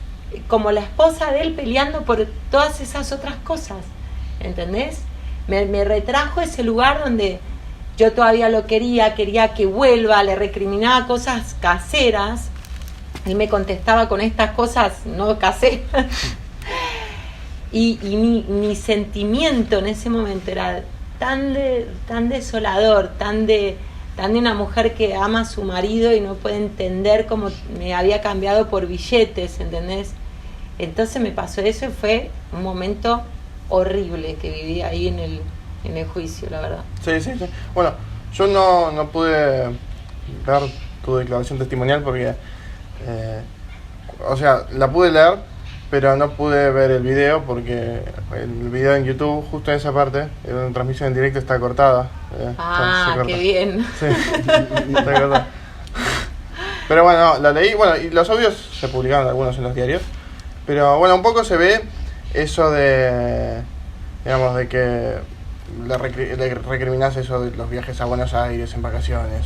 como la esposa de él peleando por todas esas otras cosas. ¿Entendés? Me retrajo ese lugar donde yo todavía lo quería que vuelva, le recriminaba cosas caseras, él me contestaba con estas cosas no caseras, y mi sentimiento en ese momento era tan desolador, tan de tan de una mujer que ama a su marido y no puede entender cómo me había cambiado por billetes, ¿entendés? Entonces me pasó eso y fue un momento horrible que viví ahí en el juicio, la verdad. Sí. Bueno, yo no pude ver tu declaración testimonial porque, o sea, la pude leer, pero no pude ver el video porque el video en YouTube, justo en esa parte, en una transmisión en directo, está cortada. Se corta. Qué bien. Sí, está cortada. Pero bueno, la leí, bueno, y los audios se publicaron algunos en los diarios, pero bueno, un poco se ve eso de, digamos, de que le recriminás eso de los viajes a Buenos Aires en vacaciones,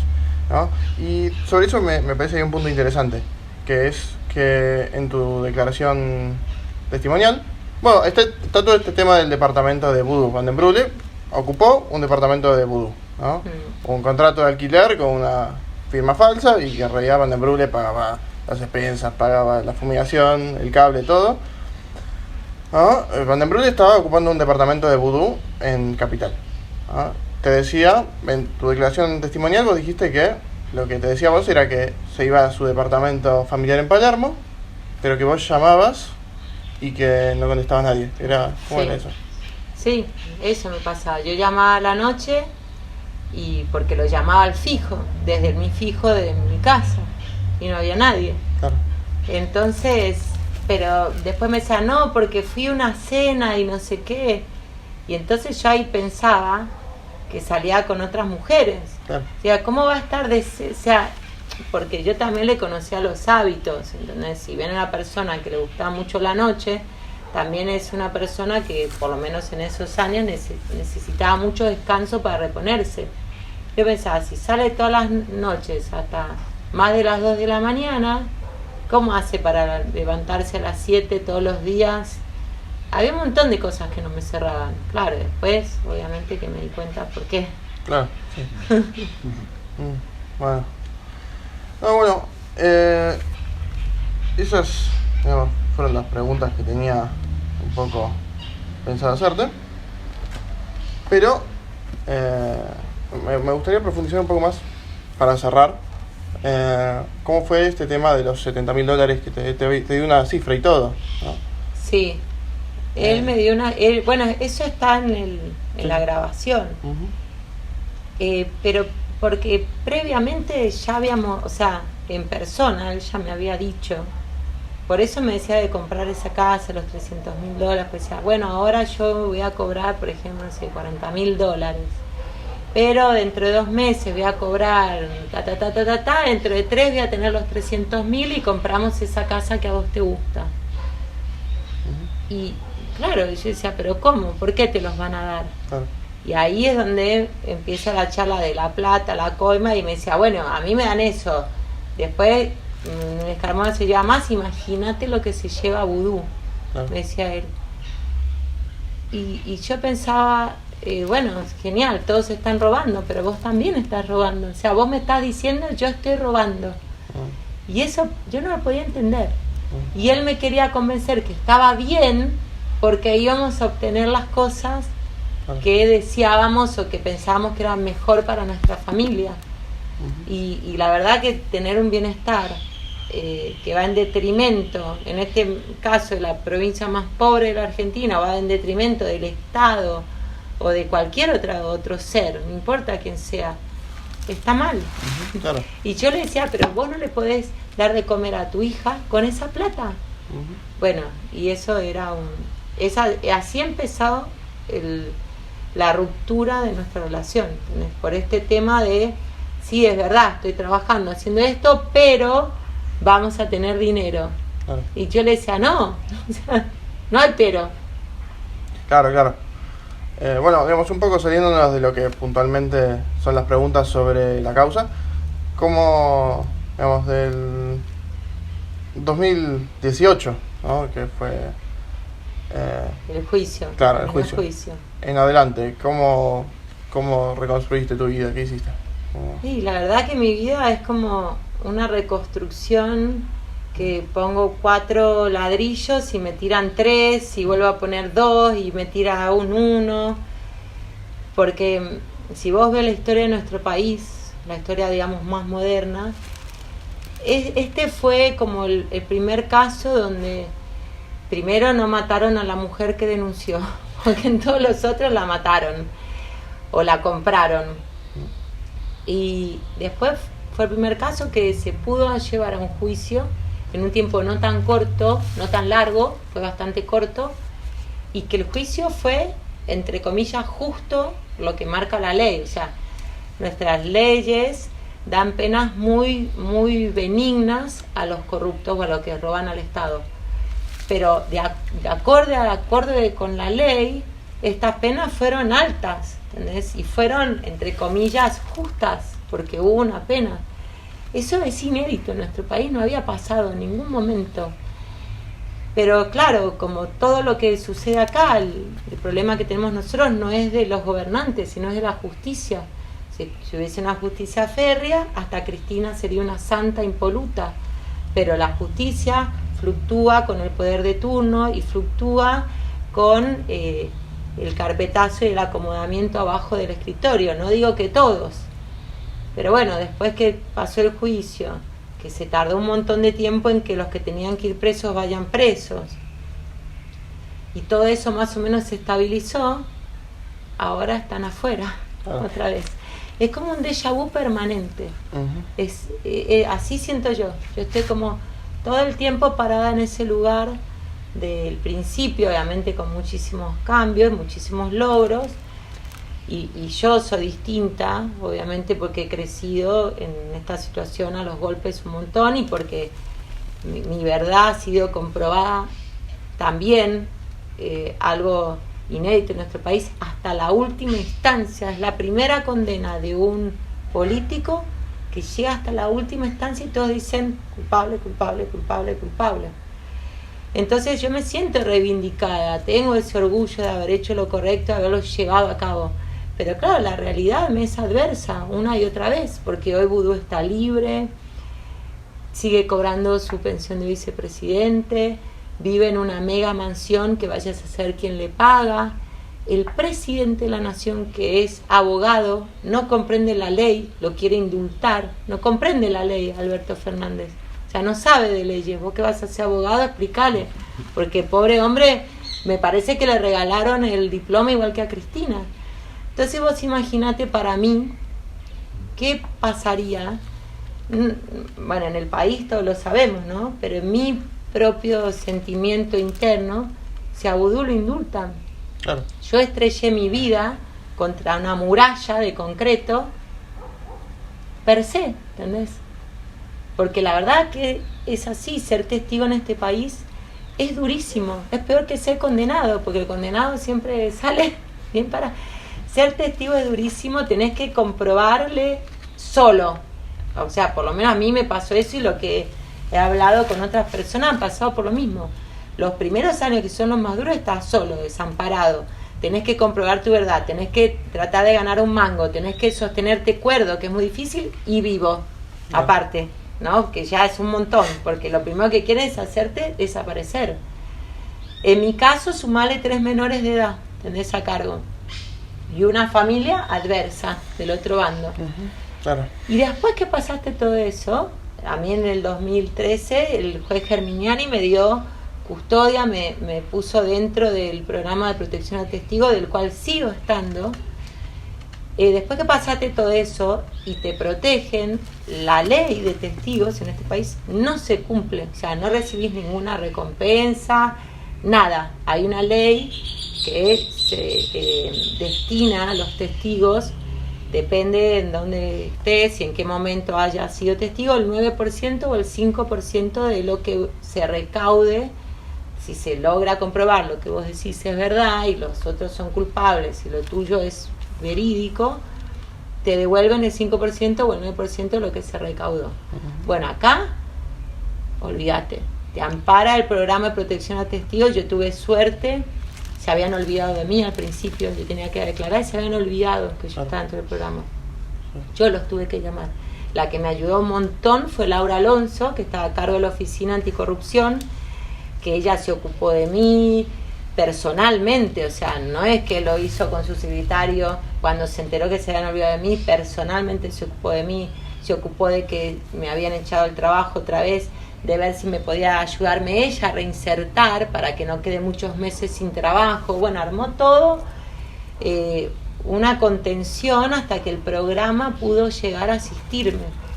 ¿no? Y sobre eso me parece que hay un punto interesante, que es que en tu declaración testimonial, bueno, está todo este tema del departamento de Vudú. Van den Brule ocupó un departamento de Vudú, ¿no? Un contrato de alquiler con una firma falsa y que en realidad Van den Brule pagaba las expensas, pagaba la fumigación, el cable, todo, ¿no? Van den Brule estaba ocupando un departamento de Vudú en Capital, ¿no? Te decía, en tu declaración testimonial vos dijiste que lo que te decía vos era que se iba a su departamento familiar en Palermo, pero que vos llamabas y que no contestaba nadie. ¿Cómo era eso? Sí, eso me pasaba. Yo llamaba a la noche y porque lo llamaba al fijo, desde mi fijo de mi casa, y no había nadie. Claro. Entonces, pero después me decía, no, porque fui a una cena y no sé qué. Y entonces yo ahí pensaba que salía con otras mujeres. Claro. O sea, ¿cómo va a estar porque yo también le conocía los hábitos, ¿entendés? Si viene una persona que le gustaba mucho la noche, también es una persona que por lo menos en esos años necesitaba mucho descanso para reponerse. Yo pensaba, si sale todas las noches hasta más de las 2 de la mañana, ¿cómo hace para levantarse a las 7 todos los días? Había un montón de cosas que no me cerraban. Claro, después, obviamente, que me di cuenta por qué. Claro, sí. Bueno. No, bueno, esas, digamos, fueron las preguntas que tenía un poco pensado hacerte. Pero me gustaría profundizar un poco más para cerrar. ¿Cómo fue este tema de los $70.000 que te dio una cifra y todo, ¿no? Sí. Él me dio bueno, eso está en la grabación. Pero porque previamente ya habíamos, o sea, en persona, él ya me había dicho. Por eso me decía de comprar esa casa, los $300.000. Pues decía, bueno, ahora yo voy a cobrar, por ejemplo, no sé, $40.000. Pero dentro de 2 meses voy a cobrar, dentro de 3 voy a tener los $300.000 y compramos esa casa que a vos te gusta. Y claro, yo decía, pero ¿cómo? ¿Por qué te los van a dar? Claro. Y ahí es donde empieza la charla de la plata, la coima, y me decía, bueno, a mí me dan eso. Después, Escarmona se lleva más, imagínate lo que se lleva Vudú, Claro. me decía él. Y yo pensaba, bueno, es genial, todos están robando, pero vos también estás robando. O sea, vos me estás diciendo, yo estoy robando. Y eso yo no lo podía entender. Y él me quería convencer que estaba bien porque íbamos a obtener las cosas que deseábamos o que pensábamos que eran mejor para nuestra familia. Y la verdad que tener un bienestar que va en detrimento, en este caso de la provincia más pobre de la Argentina, va en detrimento del Estado o de cualquier otro ser, no importa quién sea, está mal. Claro. Y yo le decía, pero vos no le podés dar de comer a tu hija con esa plata. Bueno, y eso era así empezó la ruptura de nuestra relación, ¿entendés? Por este tema de, sí, es verdad, estoy trabajando haciendo esto, pero vamos a tener dinero. Claro. Y yo le decía, no, o sea, no hay pero. Claro. Bueno, digamos, un poco saliéndonos de lo que puntualmente son las preguntas sobre la causa, como, digamos, del 2018, ¿no? Que fue... El juicio. Claro, el juicio. En adelante, ¿cómo reconstruiste tu vida? ¿Qué hiciste? Sí, la verdad que mi vida es como una reconstrucción que pongo 4 ladrillos y me tiran 3 y vuelvo a poner 2 y me tira un 1, porque si vos ves la historia de nuestro país, la historia, digamos, más moderna. Este fue como el primer caso donde primero no mataron a la mujer que denunció, porque en todos los otros la mataron o la compraron. Y después fue el primer caso que se pudo llevar a un juicio en un tiempo no tan corto, no tan largo, fue bastante corto, y que el juicio fue, entre comillas, justo lo que marca la ley. O sea, nuestras leyes dan penas muy, muy benignas a los corruptos o a los que roban al Estado. Pero de acorde con la ley, estas penas fueron altas, ¿entendés? Y fueron, entre comillas, justas, porque hubo una pena. Eso es inédito, en nuestro país no había pasado en ningún momento. Pero claro, como todo lo que sucede acá, el problema que tenemos nosotros no es de los gobernantes, sino es de la justicia. Si hubiese una justicia férrea, hasta Cristina sería una santa impoluta. Pero la justicia fluctúa con el poder de turno y fluctúa con el carpetazo y el acomodamiento abajo del escritorio. No digo que todos, pero bueno, después que pasó el juicio, que se tardó un montón de tiempo en que los que tenían que ir presos vayan presos, y todo eso más o menos se estabilizó, ahora están afuera otra vez. Es como un déjà vu permanente. Así siento yo estoy como todo el tiempo parada en ese lugar del principio, obviamente con muchísimos cambios, muchísimos logros, y yo soy distinta, obviamente, porque he crecido en esta situación a los golpes un montón, y porque mi verdad ha sido comprobada también, algo inédito en nuestro país, hasta la última instancia. Es la primera condena de un político que llega hasta la última instancia y todos dicen culpable, culpable, culpable, culpable. Entonces yo me siento reivindicada, tengo ese orgullo de haber hecho lo correcto, de haberlo llevado a cabo. Pero claro, la realidad me es adversa una y otra vez, porque hoy Vudú está libre, sigue cobrando su pensión de vicepresidente, vive en una mega mansión que vayas a ser quien le paga. El presidente de la nación, que es abogado, no comprende la ley, lo quiere indultar, no comprende la ley, Alberto Fernández. O sea, no sabe de leyes. Vos que vas a ser abogado, explícale, porque pobre hombre, me parece que le regalaron el diploma igual que a Cristina. Entonces vos imaginate para mí, ¿qué pasaría? Bueno, en el país todos lo sabemos, ¿no? Pero en mi propio sentimiento interno, si a Vudú lo indultan. Claro. Yo estrellé mi vida contra una muralla de concreto per se, ¿entendés? Porque la verdad que es así, ser testigo en este país es durísimo, es peor que ser condenado, porque el condenado siempre sale bien para... Ser testigo es durísimo, tenés que comprobarle solo. O sea, por lo menos a mí me pasó eso, y lo que he hablado con otras personas han pasado por lo mismo. Los primeros años, que son los más duros, estás solo, desamparado. Tenés que comprobar tu verdad, tenés que tratar de ganar un mango, tenés que sostenerte cuerdo, que es muy difícil, y vivo, aparte, ¿no? Que ya es un montón, porque lo primero que quieren es hacerte desaparecer. En mi caso, sumarle 3 menores de edad, tenés a cargo, y una familia adversa del otro bando. Claro. Y después que pasaste todo eso, a mí en el 2013 el juez Germiniani me dio custodia, me puso dentro del programa de protección a testigos, del cual sigo estando. Después que pasaste todo eso y te protegen, la ley de testigos en este país no se cumple. O sea, no recibís ninguna recompensa, nada. Hay una ley que se destina a los testigos, depende en dónde estés y en qué momento hayas sido testigo, el 9% o el 5% de lo que se recaude. Si se logra comprobar lo que vos decís es verdad y los otros son culpables y lo tuyo es verídico, te devuelven el 5% o el 9% de lo que se recaudó. Bueno, acá, olvídate, te ampara el programa de protección a testigos. Yo tuve suerte, se habían olvidado de mí al principio, yo tenía que declarar y se habían olvidado que yo estaba dentro del programa. Yo los tuve que llamar. La que me ayudó un montón fue Laura Alonso, que estaba a cargo de la Oficina Anticorrupción, que ella se ocupó de mí, personalmente, o sea, no es que lo hizo con su secretario cuando se enteró que se habían olvidado de mí, personalmente se ocupó de mí, se ocupó de que me habían echado el trabajo otra vez, de ver si me podía ayudarme ella a reinsertar para que no quede muchos meses sin trabajo. Bueno, armó todo, una contención hasta que el programa pudo llegar a asistirme.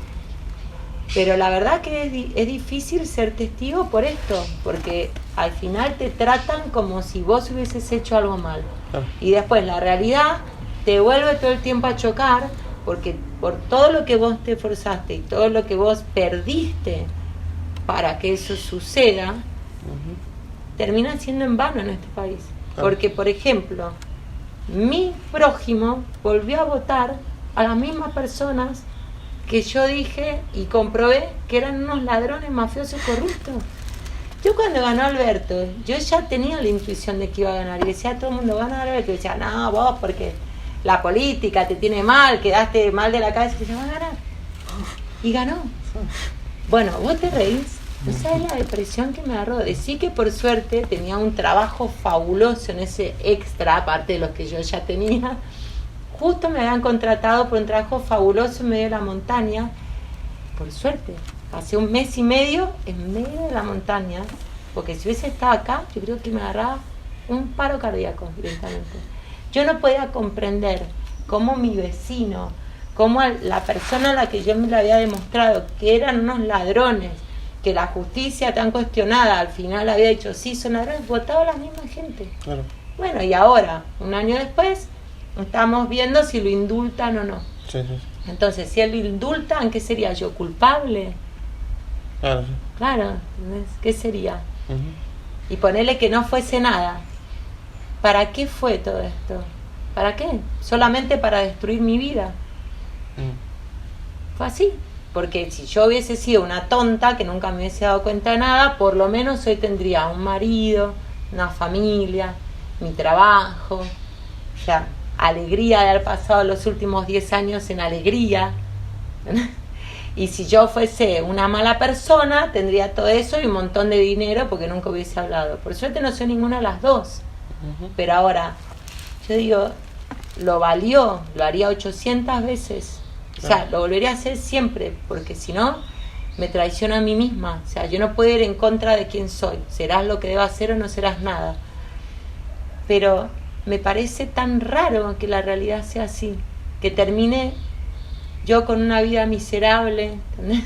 Pero la verdad que es difícil ser testigo por esto, porque al final te tratan como si vos hubieses hecho algo mal. Y después la realidad te vuelve todo el tiempo a chocar, porque por todo lo que vos te esforzaste y todo lo que vos perdiste para que eso suceda, termina siendo en vano en este país. Porque, por ejemplo, mi prójimo volvió a votar a las mismas personas que yo dije y comprobé que eran unos ladrones mafiosos corruptos. Yo cuando ganó Alberto, yo ya tenía la intuición de que iba a ganar. Y decía a todo el mundo, gana Alberto. Y decía, no, vos, porque la política te tiene mal, quedaste mal de la cabeza. Y yo, va a ganar. Y ganó. Bueno, vos te reís. ¿No sabes la depresión que me agarró? Decí que por suerte tenía un trabajo fabuloso en ese extra, aparte de los que yo ya tenía. Justo me habían contratado por un trabajo fabuloso en medio de la montaña. Por suerte, hace un mes y medio en medio de la montaña, porque si hubiese estado acá, yo creo que me agarraba un paro cardíaco directamente. Yo no podía comprender cómo mi vecino, cómo la persona a la que yo me le había demostrado que eran unos ladrones, que la justicia tan cuestionada al final había dicho sí, son ladrones, votaba la misma gente. Claro. Bueno, y ahora, un año después, estamos viendo si lo indultan o no. Sí. Entonces, si él lo indultan, ¿qué sería? ¿Yo culpable? Claro. Claro, ¿qué sería? Y ponerle que no fuese nada. ¿Para qué fue todo esto? ¿Para qué? Solamente para destruir mi vida. Fue así. Porque si yo hubiese sido una tonta que nunca me hubiese dado cuenta de nada, por lo menos hoy tendría un marido, una familia, mi trabajo, o sea, alegría de haber pasado los últimos 10 años en alegría. Y si yo fuese una mala persona, tendría todo eso y un montón de dinero porque nunca hubiese hablado. Por suerte no soy ninguna de las dos. Pero ahora, yo digo, lo valió, lo haría 800 veces. O sea, lo volvería a hacer siempre, porque si no, me traiciono a mí misma. O sea, yo no puedo ir en contra de quién soy. Serás lo que debo hacer o no serás nada. Pero me parece tan raro que la realidad sea así, que termine yo con una vida miserable, ¿entendés?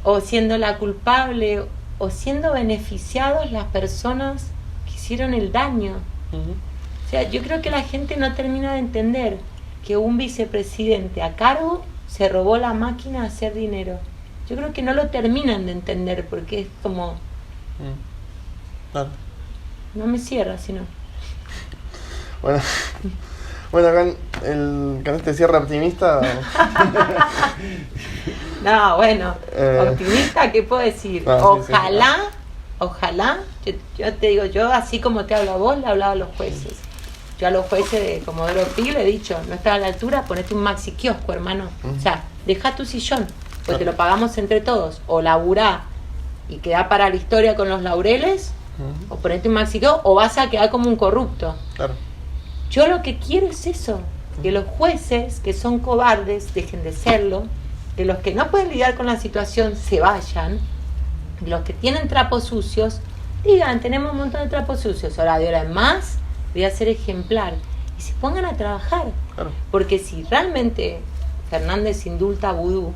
O siendo la culpable, o siendo beneficiados las personas que hicieron el daño. O sea, yo creo que la gente no termina de entender que un vicepresidente a cargo se robó la máquina de hacer dinero. Yo creo que no lo terminan de entender, porque es como... Claro. No me cierra, sino... Bueno, con este cierre optimista... No, bueno, optimista, ¿qué puedo decir? Ojalá, yo te digo, yo así como te hablo a vos, le he hablado a los jueces. Yo a los jueces de Comodoro Pi le he dicho, no está a la altura, ponete un maxi kiosco, hermano. O sea, deja tu sillón, pues te lo pagamos entre todos. O laburá y quedá para la historia con los laureles, o ponete un maxi kiosco, o vas a quedar como un corrupto. Claro. Yo lo que quiero es eso, que los jueces que son cobardes dejen de serlo, que los que no pueden lidiar con la situación se vayan, y los que tienen trapos sucios digan, tenemos un montón de trapos sucios, ahora de hora en más voy a ser ejemplar, y se pongan a trabajar. Claro. Porque si realmente Fernández indulta a Vudú,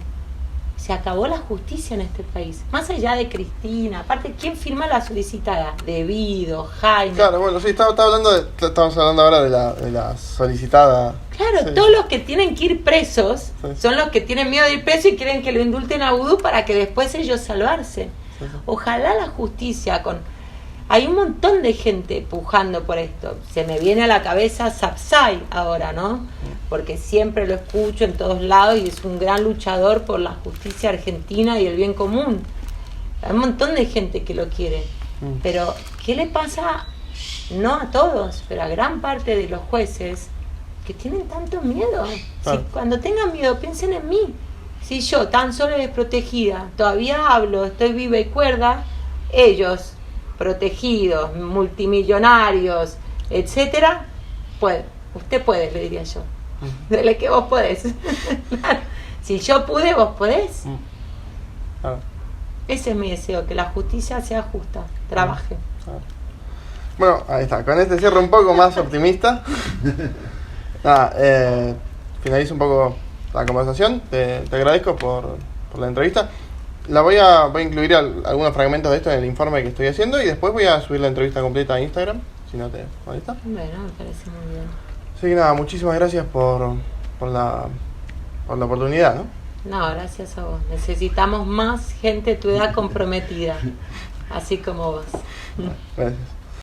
se acabó la justicia en este país. Más allá de Cristina, aparte, ¿quién firma la solicitada? Debido, Jaime. Claro, bueno, sí, estamos hablando ahora de la solicitada. Claro, sí. Todos los que tienen que ir presos son los que tienen miedo de ir presos y quieren que lo indulten a Vudú para que después ellos salvarse. Ojalá la justicia Hay un montón de gente pujando por esto. Se me viene a la cabeza Sapsay ahora, ¿no? Porque siempre lo escucho en todos lados y es un gran luchador por la justicia argentina y el bien común. Hay un montón de gente que lo quiere. Pero, ¿qué le pasa? No a todos, pero a gran parte de los jueces que tienen tanto miedo. Si cuando tengan miedo, piensen en mí. Si yo, tan solo desprotegida, todavía hablo, estoy viva y cuerda, ellos... protegidos, multimillonarios, etcétera, puede. Usted puede, le diría yo. Dele que vos podés. Claro. Si yo pude, vos podés. Claro. Ese es mi deseo, que la justicia sea justa, trabaje. Claro. Bueno, ahí está. Con este cierre un poco más optimista. Nada, finalizo un poco la conversación. Te agradezco por la entrevista. Voy a incluir algunos fragmentos de esto en el informe que estoy haciendo y después voy a subir la entrevista completa a Instagram, si no te molesta. Bueno, me parece muy bien. Así que nada, muchísimas gracias por la oportunidad, ¿no? No, gracias a vos. Necesitamos más gente de tu edad comprometida, así como vos. Gracias.